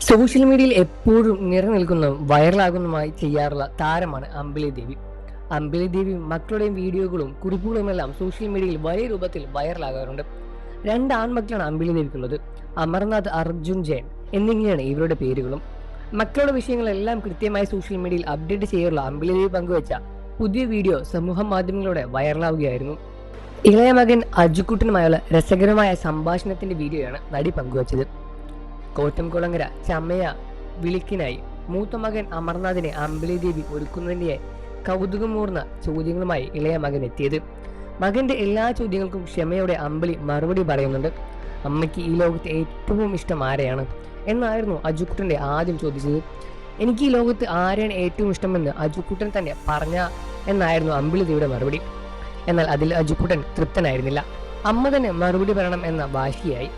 Social മീഡിയയിൽ എപ്പോഴും നിറനിൽക്കുന്നതും വൈറലാകുന്നതുമായി ചെയ്യാറുള്ള താരമാണ് അമ്പിളി ദേവി. അമ്പിളി ദേവിയും മക്കളുടെയും വീഡിയോകളും കുറിപ്പുകളുമെല്ലാം സോഷ്യൽ മീഡിയയിൽ വലിയ രൂപത്തിൽ വൈറലാകാറുണ്ട്. രണ്ട് ആൺമക്കളാണ് അമ്പിളി ദേവിക്കുള്ളത്. അമർനാഥ്, അർജുൻ ജയൻ എന്നിങ്ങനെയാണ് ഇവരുടെ പേരുകളും. മക്കളുടെ വിഷയങ്ങളെല്ലാം കൃത്യമായി സോഷ്യൽ മീഡിയയിൽ അപ്ഡേറ്റ് ചെയ്യാറുള്ള അമ്പിളി ദേവി പങ്കുവച്ച പുതിയ വീഡിയോ സമൂഹ മാധ്യമങ്ങളിലൂടെ വൈറലാവുകയായിരുന്നു. ഇളയ മകൻ അജുക്കുട്ടനുമായുള്ള രസകരമായ സംഭാഷണത്തിന്റെ വീഡിയോയാണ് നടി പങ്കുവച്ചത്. കോട്ടംകുളങ്ങര ചമയ വിളിക്കിനായി മൂത്ത മകൻ അമർനാഥിനെ അമ്പിളി ദേവി ഒരുക്കുന്നതിന്റെ കൗതുകമൂർന്ന ചോദ്യങ്ങളുമായി ഇളയ മകൻ എത്തിയത്. മകന്റെ എല്ലാ ചോദ്യങ്ങൾക്കും ക്ഷമയോടെ അമ്പിളി മറുപടി പറയുന്നുണ്ട്. അമ്മയ്ക്ക് ഈ ലോകത്ത് ഏറ്റവും ഇഷ്ടം ആരെയാണ് എന്നായിരുന്നു അജുക്കുട്ടന്റെ ആദ്യം ചോദിച്ചത്. എനിക്ക് ഈ ലോകത്ത് ആരെയാണ് ഏറ്റവും ഇഷ്ടമെന്ന് അജുക്കുട്ടൻ തന്നെ പറഞ്ഞ എന്നായിരുന്നു അമ്പിളി ദേവിയുടെ മറുപടി. എന്നാൽ അതിൽ അജുക്കുട്ടൻ തൃപ്തനായിരുന്നില്ല. അമ്മ തന്നെ മറുപടി പറയണം എന്ന വാശിയായി.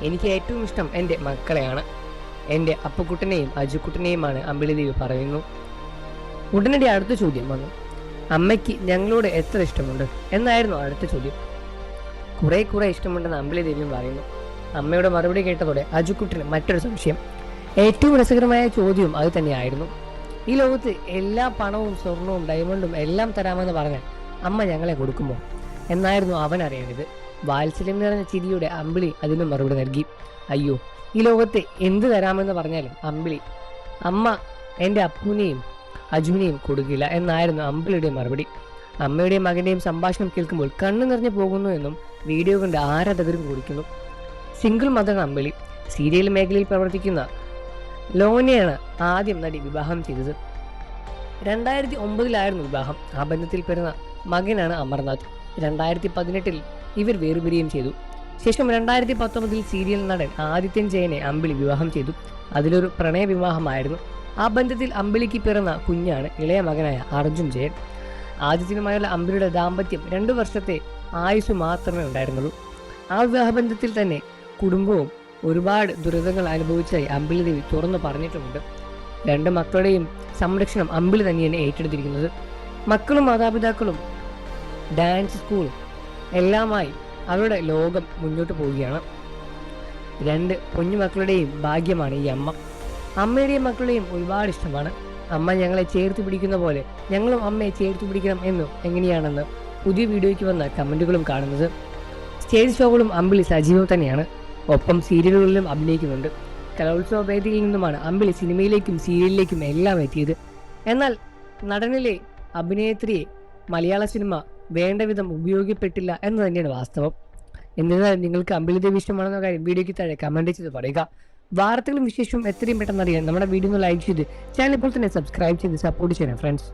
എനിക്ക് ഏറ്റവും ഇഷ്ടം എൻ്റെ മക്കളെയാണ്, എൻ്റെ അപ്പക്കുട്ടനെയും അജുക്കുട്ടനെയുമാണ് അമ്പിളി ദേവി പറയുന്നു. ഉടനടി അടുത്ത ചോദ്യം വന്നു. അമ്മയ്ക്ക് ഞങ്ങളോട് എത്ര ഇഷ്ടമുണ്ട് എന്നായിരുന്നു അടുത്ത ചോദ്യം. കുറെ ഇഷ്ടമുണ്ടെന്ന് അമ്പിളി ദേവിയും പറയുന്നു. അമ്മയുടെ മറുപടി കേട്ടതോടെ അജുക്കുട്ടന് മറ്റൊരു സംശയം. ഏറ്റവും രസകരമായ ചോദ്യവും അത് തന്നെയായിരുന്നു. ഈ ലോകത്ത് എല്ലാ പണവും സ്വർണവും ഡയമണ്ടും എല്ലാം തരാമെന്ന് പറഞ്ഞാൽ അമ്മ ഞങ്ങളെ കൊടുക്കുമോ എന്നായിരുന്നു അവൻ അറിയേണ്ടത്. വാത്സല്യം നിറഞ്ഞ ചിരിയുടെ അമ്പിളി അതിന് മറുപടി നൽകി. അയ്യോ, ഈ ലോകത്തെ എന്ത് തരാമെന്ന് പറഞ്ഞാലും അമ്മ എൻ്റെ അപ്പുവിനെയും അജുവിനെയും കൊടുക്കില്ല എന്നായിരുന്നു അമ്പിളിയുടെ മറുപടി. അമ്മയുടെയും മകന്റെയും സംഭാഷണം കേൾക്കുമ്പോൾ കണ്ണു നിറഞ്ഞു പോകുന്നു എന്നും വീഡിയോ കണ്ട് ആരാധകരും കുറിക്കുന്നു. സിംഗിൾ മദർ അമ്പിളി. സീരിയൽ മേഖലയിൽ പ്രവർത്തിക്കുന്ന ലോനെയാണ് ആദ്യം നടി വിവാഹം ചെയ്തത്. 2009 വിവാഹം. ആ ബന്ധത്തിൽ പിറന്ന മകനാണ് അമർനാഥ്. 2018 ഇവർ വേർപിരിയും ചെയ്തു. ശേഷം 2019 സീരിയൽ നടൻ ആദിത്യൻ ജയനെ അമ്പിളി വിവാഹം ചെയ്തു. അതിലൊരു പ്രണയ വിവാഹമായിരുന്നു. ആ ബന്ധത്തിൽ അമ്പിളിക്ക് പിറന്ന കുഞ്ഞാണ് ഇളയ മകനായ അർജുൻ ജയൻ. ആദിത്യനുമായുള്ള അമ്പിളിയുടെ ദാമ്പത്യം 2 വർഷത്തെ ആയുസ് മാത്രമേ ഉണ്ടായിരുന്നുള്ളൂ. ആ വിവാഹബന്ധത്തിൽ തന്നെ കുടുംബവും ഒരുപാട് ദുരിതങ്ങൾ അനുഭവിച്ചതായി അമ്പിളി ദേവി തുറന്നു പറഞ്ഞിട്ടുമുണ്ട്. 2 മക്കളുടെയും സംരക്ഷണം അമ്പിളി തന്നെയാണ് ഏറ്റെടുത്തിരിക്കുന്നത്. മക്കളും മാതാപിതാക്കളും ഡാൻസ് സ്കൂളും എല്ലാമായി അവരുടെ ലോകം മുന്നോട്ട് പോവുകയാണ്. 2 കുഞ്ഞുമക്കളുടെയും ഭാഗ്യമാണ് ഈ അമ്മ. അമ്മയുടെയും മക്കളുടെയും ഒരുപാട് ഇഷ്ടമാണ്. അമ്മ ഞങ്ങളെ ചേർത്ത് പിടിക്കുന്ന പോലെ ഞങ്ങളും അമ്മയെ ചേർത്ത് പിടിക്കണം എന്നും എങ്ങനെയാണെന്ന് പുതിയ വീഡിയോയ്ക്ക് വന്ന കമന്റുകളും കാണുന്നത്. സ്റ്റേജ് ഷോകളും അമ്പിളി സജീവം തന്നെയാണ്. ഒപ്പം സീരിയലുകളിലും അഭിനയിക്കുന്നുണ്ട്. കലോത്സവ വേദിയിൽ നിന്നുമാണ് അമ്പിളി സിനിമയിലേക്കും സീരിയലിലേക്കും എല്ലാം എത്തിയത്. എന്നാൽ നടനിലെ അഭിനേത്രിയെ മലയാള സിനിമ വേണ്ട വിധം ഉപയോഗപ്പെട്ടില്ല എന്ന് തന്നെയാണ് വാസ്തവം. എന്നിരുന്നാലും നിങ്ങൾക്ക് അമ്പിളി ദേവി ഇഷ്ടമാണെന്ന കാര്യം വീഡിയോയ്ക്ക് താഴെ കമന്റ് ചെയ്ത് പറയുക. വാർത്തകളും വിശേഷവും എത്രയും പെട്ടെന്ന് അറിയാൻ നമ്മുടെ വീഡിയോ ഒന്ന് ലൈക്ക് ചെയ്ത് ചാനൽ ഇപ്പോൾ തന്നെ സബ്സ്ക്രൈബ് ചെയ്ത് സപ്പോർട്ട് ചെയ്യണം ഫ്രണ്ട്സ്.